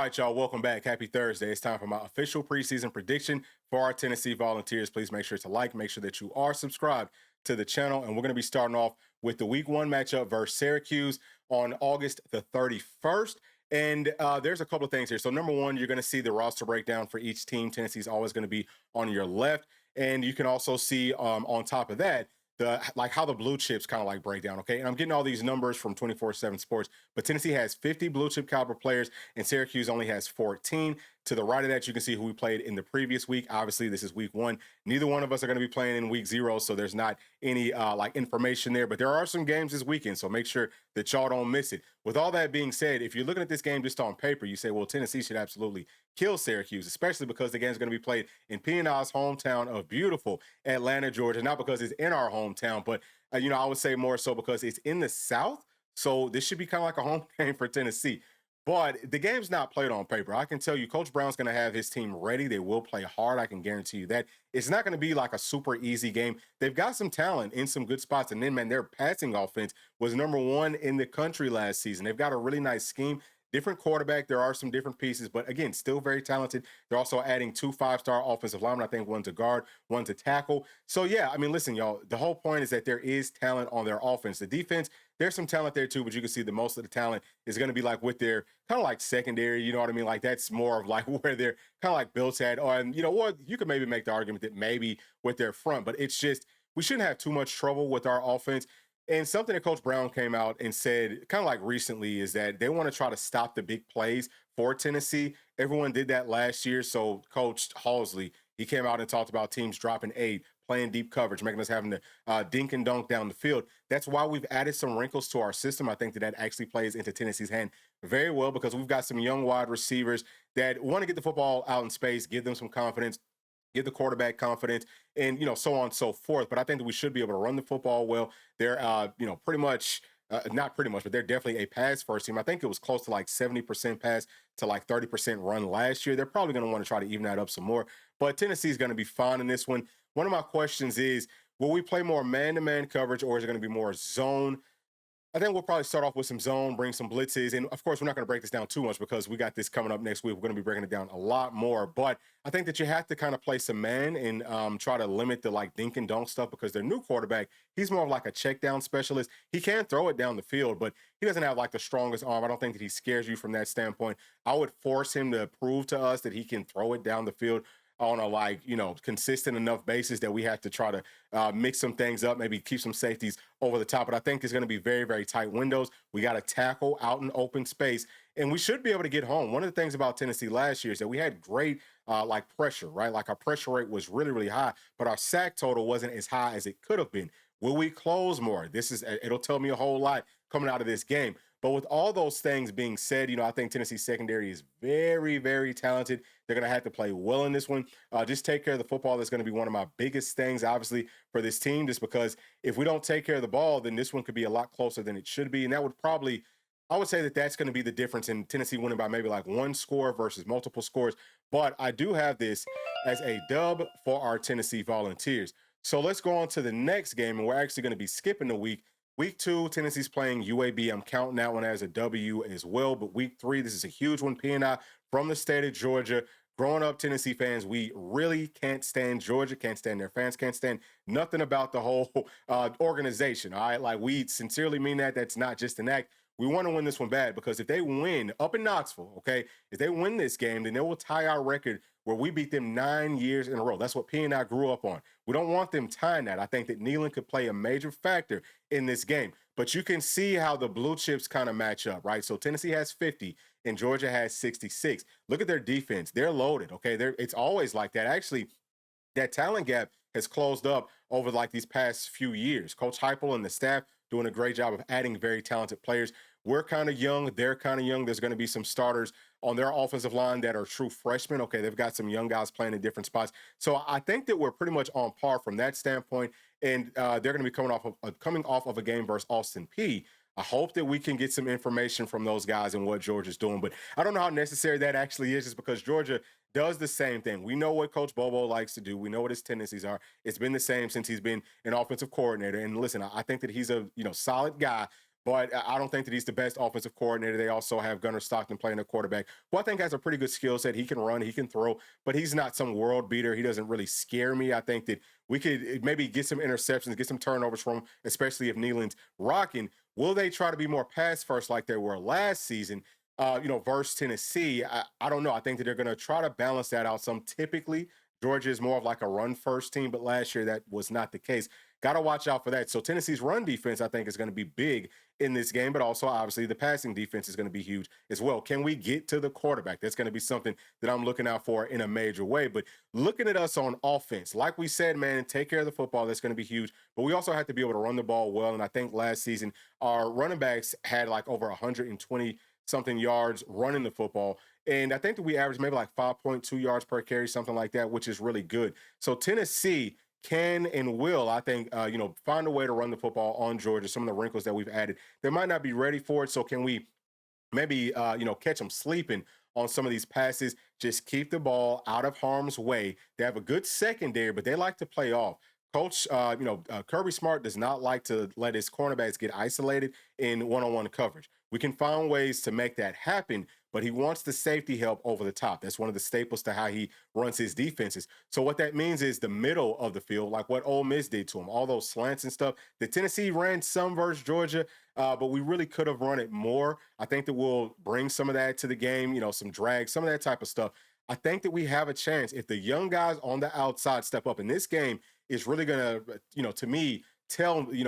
right, y'all, welcome back. Happy Thursday. It's time for my official preseason prediction for our Tennessee Volunteers. Please make sure to make sure that you are subscribed to the channel. And we're going to be starting off with the week 1 matchup versus Syracuse on August the 31st. And there's a couple of things here. So number one, you're going to see the roster breakdown for each team. Tennessee's always going to be on your left. And you can also see on top of that, how the blue chips kind of break down, okay? And I'm getting all these numbers from 24/7 Sports, but Tennessee has 50 blue chip caliber players and Syracuse only has 14. To the right of that, you can see who we played in the previous week. Obviously, this is week 1. Neither one of us are going to be playing in week 0, so there's not any information there, but there are some games this weekend, so make sure that y'all don't miss it. With all that being said, if you're looking at this game just on paper, you say, well, Tennessee should absolutely kill Syracuse, especially because the game is going to be played in P&I's hometown of beautiful Atlanta, Georgia, not because it's in our hometown, but I would say more so because it's in the South. So this should be kind of like a home game for Tennessee. But the game's not played on paper. I can tell you, Coach Brown's going to have his team ready. They will play hard. I can guarantee you that. It's not going to be like a super easy game. They've got some talent in some good spots. And then, man, their passing offense was number 1 in the country last season. They've got a really nice scheme. Different quarterback. There are some different pieces, but again, still very talented. They're also adding 2 5-star offensive linemen. I think one to guard, one to tackle. So, yeah, I mean, listen, y'all, the whole point is that there is talent on their offense. The defense, there's some talent there too, but you can see that most of the talent is going to be with their kind of secondary, you know what I mean? That's more of where they're kind of built at. Or, and you know what, you could maybe make the argument that maybe with their front, but it's just, we shouldn't have too much trouble with our offense. And something that Coach Brown came out and said kind of recently is that they want to try to stop the big plays for Tennessee. Everyone did that last year. So Coach Halsley, he came out and talked about teams dropping 8, playing deep coverage, making us having to dink and dunk down the field. That's why we've added some wrinkles to our system. I think that actually plays into Tennessee's hand very well because we've got some young wide receivers that want to get the football out in space, give them some confidence, give the quarterback confidence, and so on and so forth. But I think that we should be able to run the football well. They're pretty much not pretty much, but they're definitely a pass first team. I think it was close to 70% pass to 30% run last year. They're probably going to want to try to even that up some more. But Tennessee's going to be fine in this one. One of my questions is, will we play more man-to-man coverage or is it going to be more zone? I think we'll probably start off with some zone, bring some blitzes. And, of course, we're not going to break this down too much because we got this coming up next week. We're going to be breaking it down a lot more. But I think that you have to kind of play some man and try to limit the dink and dunk stuff because their new quarterback, he's more of a check down specialist. He can throw it down the field, but he doesn't have the strongest arm. I don't think that he scares you from that standpoint. I would force him to prove to us that he can throw it down the field on a consistent enough basis that we have to try to mix some things up, maybe keep some safeties over the top. But I think it's going to be very, very tight windows. We got to tackle out in open space, and we should be able to get home. One of the things about Tennessee last year is that we had great pressure, right? Our pressure rate was really, really high, but our sack total wasn't as high as it could have been. Will we close more? It'll tell me a whole lot coming out of this game. But with all those things being said, I think Tennessee's secondary is very, very talented. They're going to have to play well in this one. Just take care of the football. That's going to be one of my biggest things, obviously, for this team, just because if we don't take care of the ball, then this one could be a lot closer than it should be. And that would probably, I would say that that's going to be the difference in Tennessee winning by maybe 1 score versus multiple scores. But I do have this as a dub for our Tennessee Volunteers. So let's go on to the next game, and we're actually going to be skipping the week. Week 2, Tennessee's playing UAB. I'm counting that one as a W as well. But week 3, this is a huge one. P&I from the state of Georgia. Growing up, Tennessee fans, we really can't stand Georgia, can't stand their fans, can't stand nothing about the whole organization. All right, we sincerely mean that. That's not just an act. We want to win this one bad because if they win up in Knoxville, okay, if they win this game, then they will tie our record where we beat them 9 years in a row. That's what P&I grew up on. We don't want them tying that. I think that Neyland could play a major factor in this game. But you can see how the blue chips kind of match up, right? So Tennessee has 50 and Georgia has 66. Look at their defense. They're loaded, okay? It's always like that. Actually, that talent gap has closed up over these past few years. Coach Heupel and the staff doing a great job of adding very talented players. We're kind of young. They're kind of young. There's going to be some starters on their offensive line that are true freshmen. Okay, they've got some young guys playing in different spots. So I think that we're pretty much on par from that standpoint. And they're going to be coming off of a game versus Austin Peay. I hope that we can get some information from those guys and what Georgia's doing. But I don't know how necessary that actually is, just because Georgia does the same thing. We know what Coach Bobo likes to do. We know what his tendencies are. It's been the same since he's been an offensive coordinator. And listen, I think that he's a solid guy. but I don't think that he's the best offensive coordinator. They also have Gunnar Stockton playing a quarterback, who I think has a pretty good skill set. He can run, he can throw, but he's not some world beater. He doesn't really scare me. I think that we could maybe get some interceptions, get some turnovers from him, especially if Nealon's rocking. Will they try to be more pass first like they were last season? Versus Tennessee, I don't know. I think that they're going to try to balance that out some. Typically, Georgia is more of like a run first team, but last year that was not the case. Got to watch out for that. So Tennessee's run defense, I think, is going to be big in this game, but also obviously the passing defense is going to be huge as well. Can we get to the quarterback? That's going to be something that I'm looking out for in a major way. But looking at us on offense, like we said, man, take care of the football. That's going to be huge. But we also have to be able to run the ball well. And I think last season, our running backs had like over 120 something yards running the football. And I think that we averaged maybe like 5.2 yards per carry, something like that, which is really good. So Tennessee can and will, I think, find a way to run the football on Georgia. Some of the wrinkles that we've added, they might not be ready for it. So can we maybe, catch them sleeping on some of these passes? Just keep the ball out of harm's way. They have a good secondary, but they like to play off. Coach, Kirby Smart does not like to let his cornerbacks get isolated in one-on-one coverage. We can find ways to make that happen, but he wants the safety help over the top. That's one of the staples to how he runs his defenses. So what that means is the middle of the field, like what Ole Miss did to him, all those slants and stuff. The Tennessee ran some versus Georgia, but we really could have run it more. I think that we'll bring some of that to the game, some drag, some of that type of stuff. I think that we have a chance if the young guys on the outside step up in this game. Is really going to, to me,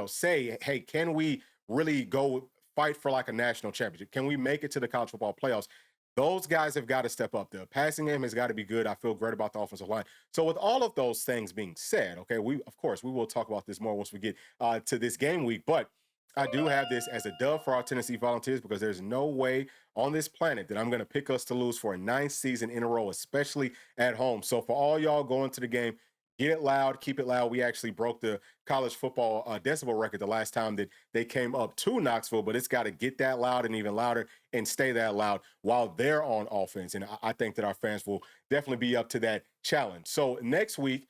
say, hey, can we really go fight for like a national championship? Can we make it to the college football playoffs? Those guys have got to step up. The passing game has got to be good. I feel great about the offensive line. So with all of those things being said, okay, we will talk about this more once we get to this game week, but I do have this as a dub for our Tennessee Volunteers because there's no way on this planet that I'm going to pick us to lose for a 9th season in a row, especially at home. So for all y'all going to the game, get it loud, keep it loud. We actually broke the college football decibel record the last time that they came up to Knoxville, but it's got to get that loud and even louder and stay that loud while they're on offense. And I think that our fans will definitely be up to that challenge. So next week,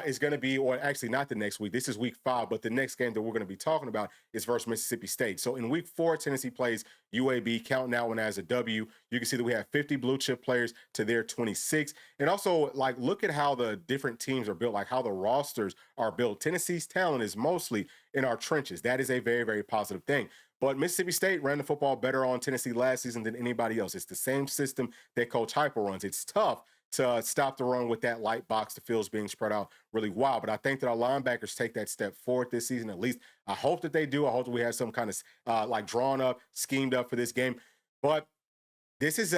is going to be, or actually not the next week. This is week 5, but the next game that we're going to be talking about is versus Mississippi State. So in week 4, Tennessee plays UAB, counting that one as a W. You can see that we have 50 blue chip players to their 26. And also, like, look at how the different teams are built, like how the rosters are built. Tennessee's talent is mostly in our trenches. That is a very, very positive thing. But Mississippi State ran the football better on Tennessee last season than anybody else. It's the same system that Coach Hyper runs. It's tough to stop the run with that light box. The field's being spread out really wild. But I think that our linebackers take that step forward this season. At least I hope that they do. I hope that we have some kind of like drawn up, schemed up for this game. But this is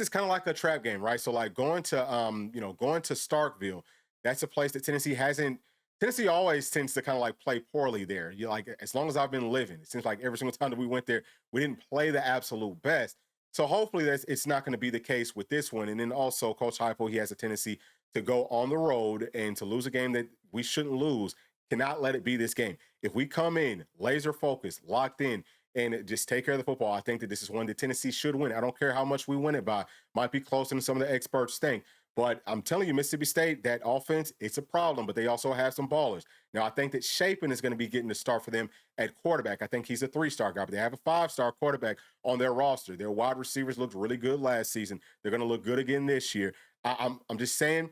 kind of like a trap game, right? So like going to Starkville, that's a place that Tennessee always tends to kind of like play poorly there. You like, as long as I've been living, it seems like every single time that we went there, we didn't play the absolute best. So hopefully it's not going to be the case with this one. And then also Coach Hypo, he has a tendency to go on the road and to lose a game that we shouldn't lose. Cannot let it be this game. If we come in laser focused, locked in, and just take care of the football, I think that this is one that Tennessee should win. I don't care how much we win it by. Might be closer than some of the experts think. But I'm telling you, Mississippi State, that offense, it's a problem, but they also have some ballers. Now, I think that Chapin is going to be getting the start for them at quarterback. I think he's a 3-star guy, but they have a 5-star quarterback on their roster. Their wide receivers looked really good last season. They're going to look good again this year. I'm just saying,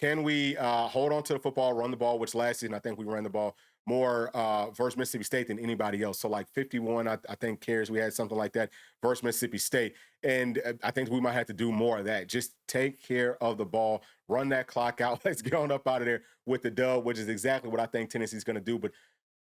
can we hold on to the football, run the ball, which last season I think we ran the ball more versus Mississippi State than anybody else. So like 51, I think carries, we had something like that versus Mississippi State. And I think we might have to do more of that. Just take care of the ball, run that clock out. Let's get on up out of there with the dub, which is exactly what I think Tennessee's going to do. But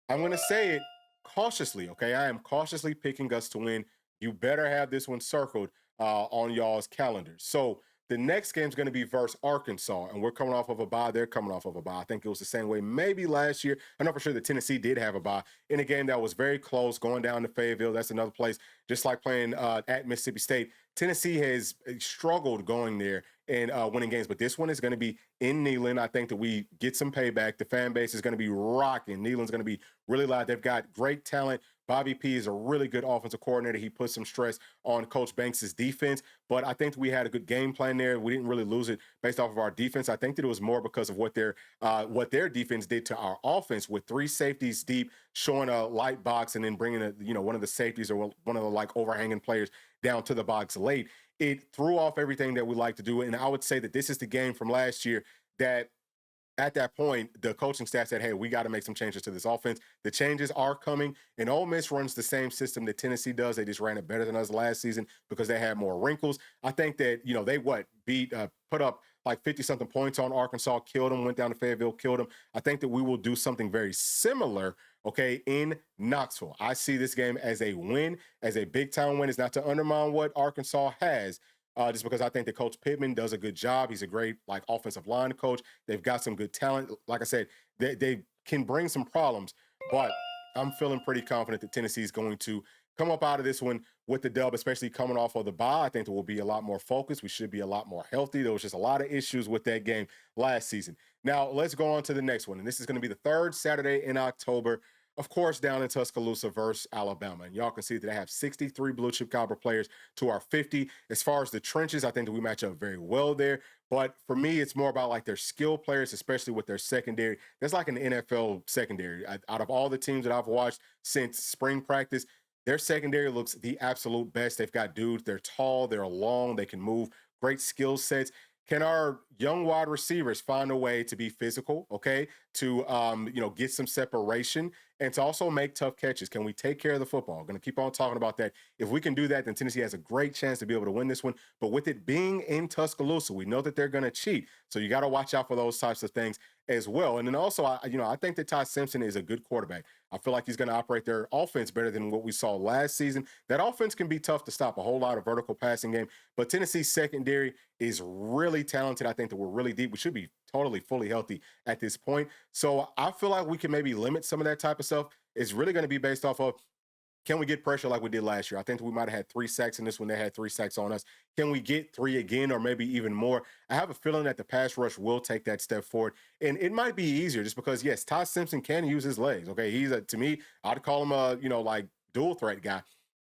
I'm going to say it cautiously, okay? I am cautiously picking us to win. You better have this one circled on y'all's calendars. So the next game is going to be versus Arkansas, and we're coming off of a bye. They're coming off of a bye. I think it was the same way maybe last year. I know for sure that Tennessee did have a bye in a game that was very close, going down to Fayetteville. That's another place, just like playing at Mississippi State. Tennessee has struggled going there and winning games, but this one is going to be in Neyland. I think that we get some payback. The fan base is going to be rocking. Neyland's going to be really loud. They've got great talent, Bobby P is a really good offensive coordinator. He put some stress on Coach Banks's defense, but I think we had a good game plan there. We didn't really lose it based off of our defense. I think that it was more because of what their defense did to our offense with 3 safeties deep, showing a light box, and then bringing one of the safeties or one of the like overhanging players down to the box late. It threw off everything that we like to do, and I would say that this is the game from last year that at that point, the coaching staff said, hey, we got to make some changes to this offense. The changes are coming, and Ole Miss runs the same system that Tennessee does. They just ran it better than us last season because they had more wrinkles. I think that, they put up like 50-something points on Arkansas, killed them, went down to Fayetteville, killed them. I think that we will do something very similar, okay, in Knoxville. I see this game as a win, as a big-time win. It's not to undermine what Arkansas has, just because I think that Coach Pittman does a good job. He's a great offensive line coach. They've got some good talent. Like I said, they can bring some problems, but I'm feeling pretty confident that Tennessee is going to come up out of this one with the dub, especially coming off of the bye. I think that we'll be a lot more focused. We should be a lot more healthy. There was just a lot of issues with that game last season. Now, let's go on to the next one, and this is going to be the third Saturday in October. Of course, down in Tuscaloosa versus Alabama. And y'all can see that they have 63 Blue Chip Caliber players to our 50. As far as the trenches, I think that we match up very well there. But for me, it's more about their skill players, especially with their secondary. That's like an NFL secondary. Out of all the teams that I've watched since spring practice, their secondary looks the absolute best. They've got dudes. They're tall. They're long. They can move. Great skill sets. Can our young wide receivers find a way to be physical, okay, to, get some separation and to also make tough catches? Can we take care of the football? I'm going to keep on talking about that. If we can do that, then Tennessee has a great chance to be able to win this one. But with it being in Tuscaloosa, we know that they're going to cheat. So you got to watch out for those types of things as well. And then also, I think that Ty Simpson is a good quarterback. I feel like he's going to operate their offense better than what we saw last season. That offense can be tough to stop, a whole lot of vertical passing game. But Tennessee's secondary is really talented. I think that we're really deep. We should be totally fully healthy at this point. So I feel like we can maybe limit some of that type of stuff. It's really going to be based off of, can we get pressure like we did last year? I think we might have had 3 sacks in this one. They had 3 sacks on us. Can we get 3 again or maybe even more? I have a feeling that the pass rush will take that step forward. And it might be easier just because, yes, Ty Simpson can use his legs. Okay, to me, I'd call him a, dual threat guy.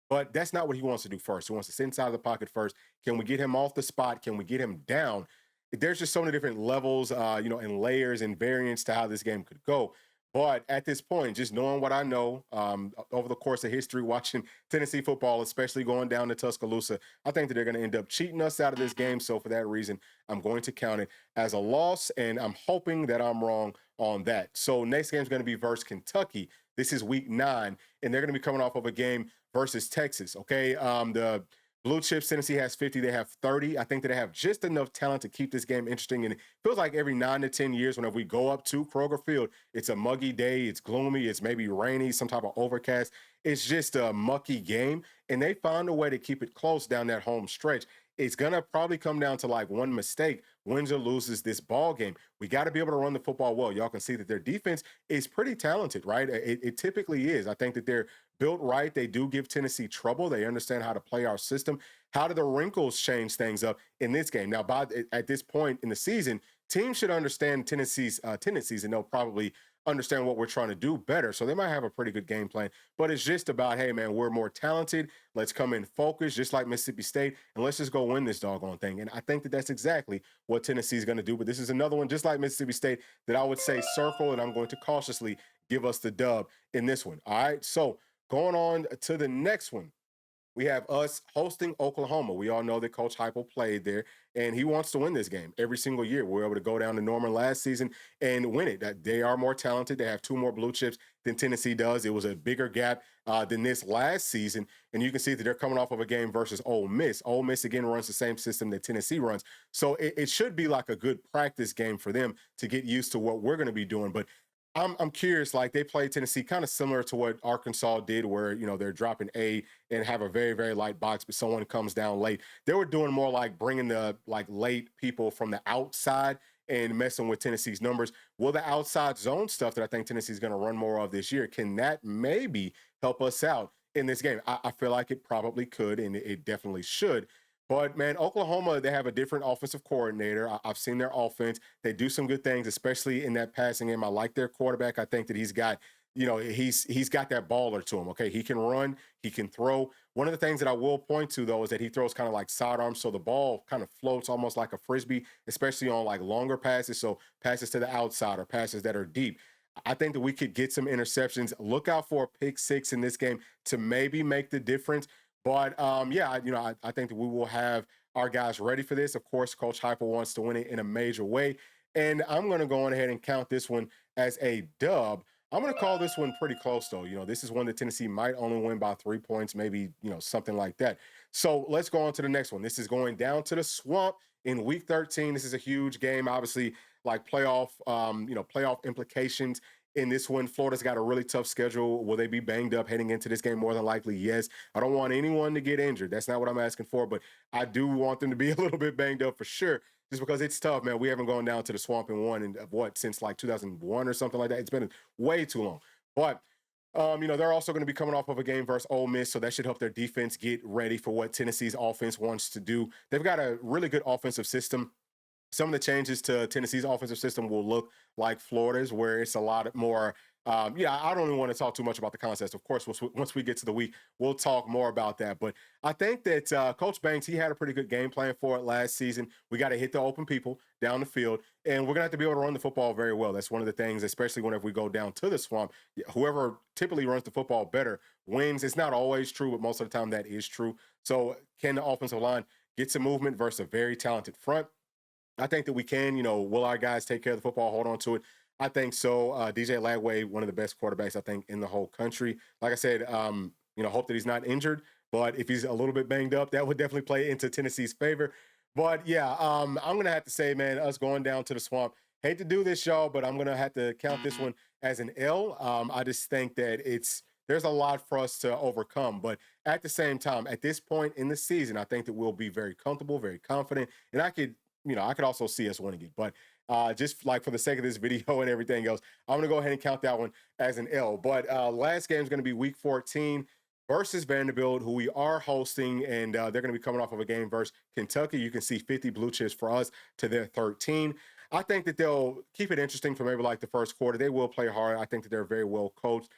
But that's not what he wants to do first. He wants to sit inside of the pocket first. Can we get him off the spot? Can we get him down? There's just so many different levels, and layers and variants to how this game could go. But at this point, just knowing what I know over the course of history, watching Tennessee football, especially going down to Tuscaloosa, I think that they're going to end up cheating us out of this game. So for that reason, I'm going to count it as a loss, and I'm hoping that I'm wrong on that. So next game is going to be versus Kentucky. This is week 9, and they're going to be coming off of a game versus Texas, okay? The Blue Chips, Tennessee has 50. They have 30. I think that they have just enough talent to keep this game interesting. And it feels like every 9 to 10 years, whenever we go up to Kroger Field, it's a muggy day. It's gloomy. It's maybe rainy, some type of overcast. It's just a mucky game. And they found a way to keep it close down that home stretch. It's going to probably come down to one mistake, wins or loses this ball game. We got to be able to run the football well. Y'all can see that their defense is pretty talented, right? It typically is. I think that they're built right. They do give Tennessee trouble. They understand how to play our system. How do the wrinkles change things up in this game? Now, at this point in the season, teams should understand Tennessee's tendencies, and they'll probably understand what we're trying to do better. So they might have a pretty good game plan, but it's just about, hey man, we're more talented. Let's come in focused, just like Mississippi State, and let's just go win this doggone thing. And I think that that's exactly what Tennessee is going to do. But this is another one, just like Mississippi State, that I would say circle, and I'm going to cautiously give us the dub in this one. All right. So going on to the next one. We have us hosting Oklahoma. We all know that Coach Heupel played there, and he wants to win this game every single year. We were able to go down to Norman last season and win it. They are more talented. They have 2 more blue chips than Tennessee does. It was a bigger gap than this last season, and you can see that they're coming off of a game versus Ole Miss. Ole Miss, again, runs the same system that Tennessee runs, so it should be like a good practice game for them to get used to what we're going to be doing. But I'm curious, they play Tennessee kind of similar to what Arkansas did, where, they're dropping A and have a very, very light box, but someone comes down late. They were doing more bringing the late people from the outside and messing with Tennessee's numbers. Will the outside zone stuff that I think Tennessee's going to run more of this year, can that maybe help us out in this game? I feel like it probably could, and it definitely should. But, man, Oklahoma, they have a different offensive coordinator. I've seen their offense. They do some good things, especially in that passing game. I like their quarterback. I think that he's got he's got that baller to him. Okay, he can run, he can throw. One of the things that I will point to though is that he throws kind of like sidearm, so the ball kind of floats almost like a frisbee, especially on like longer passes. So passes to the outside or passes that are deep. I think that we could get some interceptions. Look out for a pick six in this game to maybe make the difference. But yeah, I think that we will have our guys ready for this. Of course, Coach Heupel wants to win it in a major way. And I'm going to go on ahead and count this one as a dub. I'm going to call this one pretty close, though. This is one that Tennessee might only win by 3 points, maybe, something like that. So let's go on to the next one. This is going down to the Swamp in Week 13. This is a huge game, obviously, like playoff implications in this one. Florida's got a really tough schedule. Will they be banged up heading into this game? More than likely, yes. I don't want anyone to get injured. That's not what I'm asking for, but I do want them to be a little bit banged up for sure. Just because it's tough, man. We haven't gone down to the Swamp and won since like 2001 or something like that. It's been way too long. But they're also going to be coming off of a game versus Ole Miss, so that should help their defense get ready for what Tennessee's offense wants to do. They've got a really good offensive system. Some of the changes to Tennessee's offensive system will look like Florida's, where it's a lot more. I don't even want to talk too much about the concepts. Of course, once we get to the week, we'll talk more about that. But I think that Coach Banks, he had a pretty good game plan for it last season. We got to hit the open people down the field, and we're going to have to be able to run the football very well. That's one of the things, especially whenever we go down to the Swamp. Whoever typically runs the football better wins. It's not always true, but most of the time that is true. So can the offensive line get some movement versus a very talented front? I think that we can. Will our guys take care of the football, hold on to it? I think so. DJ Lagway, one of the best quarterbacks, I think, in the whole country. Like I said, hope that he's not injured. But if he's a little bit banged up, that would definitely play into Tennessee's favor. But yeah, I'm going to have to say, man, us going down to the Swamp. Hate to do this, y'all, but I'm going to have to count this one as an L. I just think that there's a lot for us to overcome. But at the same time, at this point in the season, I think that we'll be very comfortable, very confident. And I could also see us winning it. But just like for the sake of this video and everything else, I'm going to go ahead and count that one as an L. But last game is going to be Week 14 versus Vanderbilt, who we are hosting, and they're going to be coming off of a game versus Kentucky. You can see 50 blue chips for us to their 13. I think that they'll keep it interesting for maybe like the first quarter. They will play hard. I think that they're very well coached.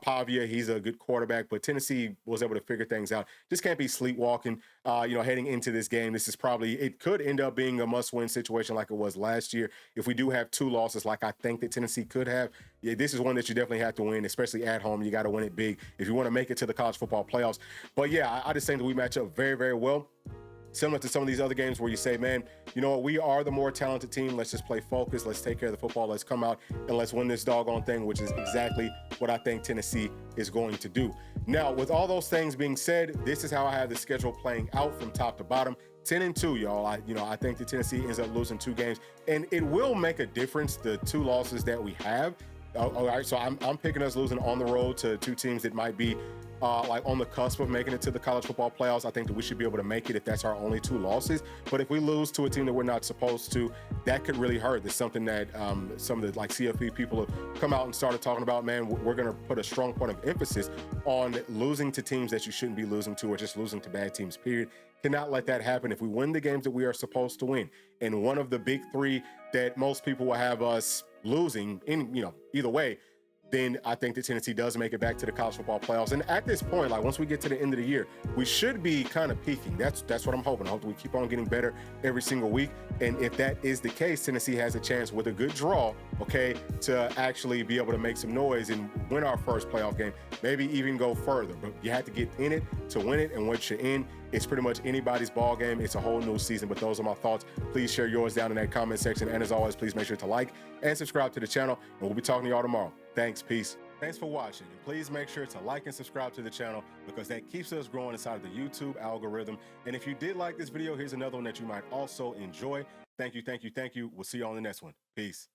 Pavia, he's a good quarterback, but Tennessee was able to figure things out. Just can't be sleepwalking, heading into this game. It could end up being a must-win situation like it was last year. If we do have 2 losses like I think that Tennessee could have, this is one that you definitely have to win, especially at home. You got to win it big if you want to make it to the college football playoffs. But yeah, I just think that we match up very, very well. Similar to some of these other games where you say, man, you know what, we are the more talented team. Let's just play focused. Let's take care of the football. Let's come out and let's win this doggone thing, which is exactly what I think Tennessee is going to do. Now, with all those things being said, this is how I have the schedule playing out from top to bottom. 10-2, y'all. I think that Tennessee ends up losing 2 games, and it will make a difference, the 2 losses that we have. All right, so I'm picking us losing on the road to 2 teams that might be like on the cusp of making it to the college football playoffs. I think that we should be able to make it if that's our only 2 losses. But if we lose to a team that we're not supposed to, that could really hurt. It's something that some of the like CFP people have come out and started talking about. Man, we're going to put a strong point of emphasis on losing to teams that you shouldn't be losing to, or just losing to bad teams, period. Cannot let that happen. If we win the games that we are supposed to win, and one of the big 3 that most people will have us losing in, either way, then I think that Tennessee does make it back to the college football playoffs. And at this point, like once we get to the end of the year, we should be kind of peaking. That's what I'm hoping. I hope that we keep on getting better every single week. And if that is the case, Tennessee has a chance with a good draw, okay, to actually be able to make some noise and win our first playoff game, maybe even go further. But you have to get in it to win it. And once you're in, it's pretty much anybody's ball game. It's a whole new season. But those are my thoughts. Please share yours down in that comment section. And as always, please make sure to like and subscribe to the channel. And we'll be talking to y'all tomorrow. Thanks. Peace. Thanks for watching. And please make sure to like and subscribe to the channel, because that keeps us growing inside of the YouTube algorithm. And if you did like this video, here's another one that you might also enjoy. Thank you. We'll see you on the next one. Peace.